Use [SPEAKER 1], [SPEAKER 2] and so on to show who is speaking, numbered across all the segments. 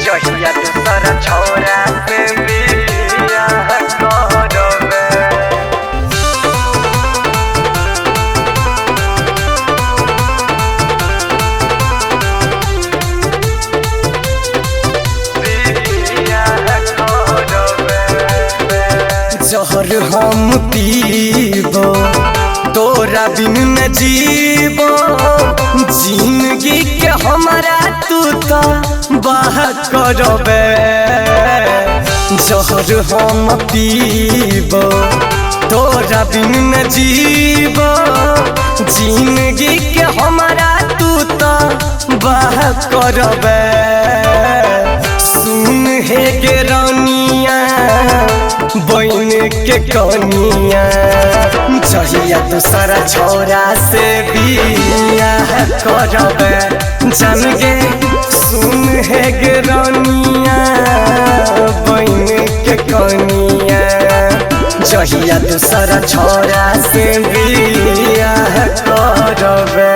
[SPEAKER 1] जहिया दूसरा छोरा से बियाह करबे। जहर हम पीबो तोरा बिन न जीबो, जिंदगी के हमारा तू तो बाह करबे। जहर हम पीबो तोरा बिन न जीबो, जिंदगी के हमारा तू तो बाह करबे। सुन हे गे रानिया बन के कनिया, जहिया दूसरा छोरा से बियाह करबे। जान गे सुन हे गे रानिया बन के कनिया, जहिया दूसरा छोरा से बियाह करबे।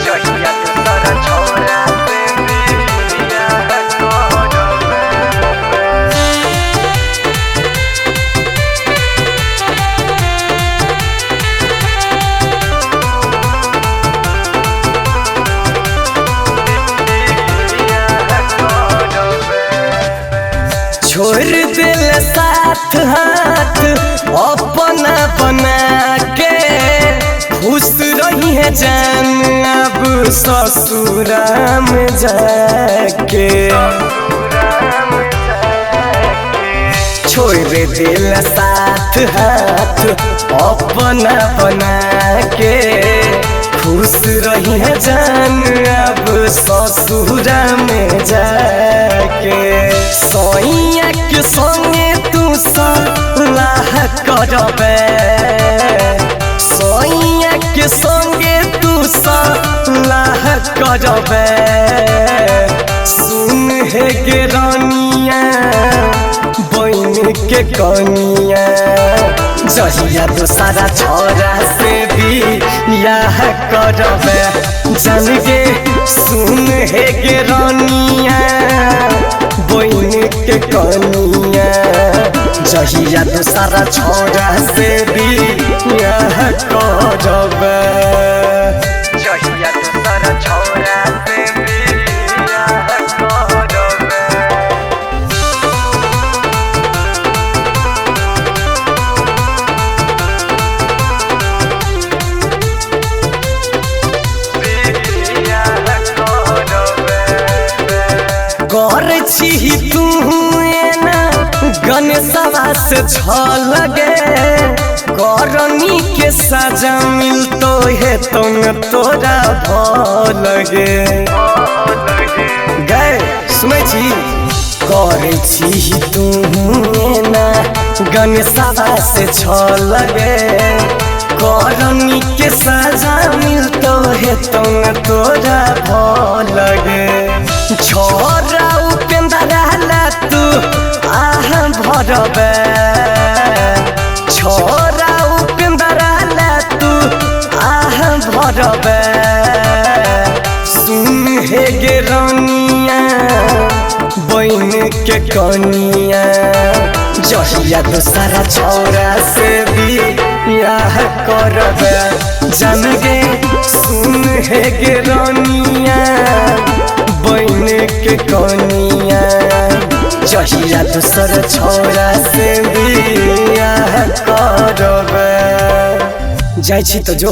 [SPEAKER 1] जहिया दूसरा छोरा से बियाह करबे। छोड़ दिल साथ हाथ अपना बना के, खुश रही है जान अब ससुरा में जाके। छोड़ दिल साथ हाथ अपना बना के, खुश रही है जान अब ससुरा में जाके। सोइया के संगे तू सलाह करबे, सोइया के संगे तू सलाह करबे। सुन हे गे रानिया बन के कनिया, जहिया दूसरा छोरा से बियाह करबे। जान गे सुन हे गे रानिया बन के कनिया, जहिया दूसरा छोरा से बियाह करबे। जहिया दूसरा छोरा से बियाह करबे। कर छी तू एना गणेशवा से लगे, करनी के सजा मिलतो है तुम तोरा भलगे। गए सुनै छी कर छी तू एना गणेशवा से लगे, करनी के सजा मिलतो है तुम तोरा भलगे। छोरा उपेंद्र तू आह भरबे, छोरा उपेंद्र तू आह भरबे। सुन हे गे रानिया बन के कनिया, जहिया दूसरा छोरा से बियाह करबे। जान गे सुन हे गे रानिया बन के कनिया, जहिया दूसरा छोरा से बियाह करबे। जाइ छी तो जो।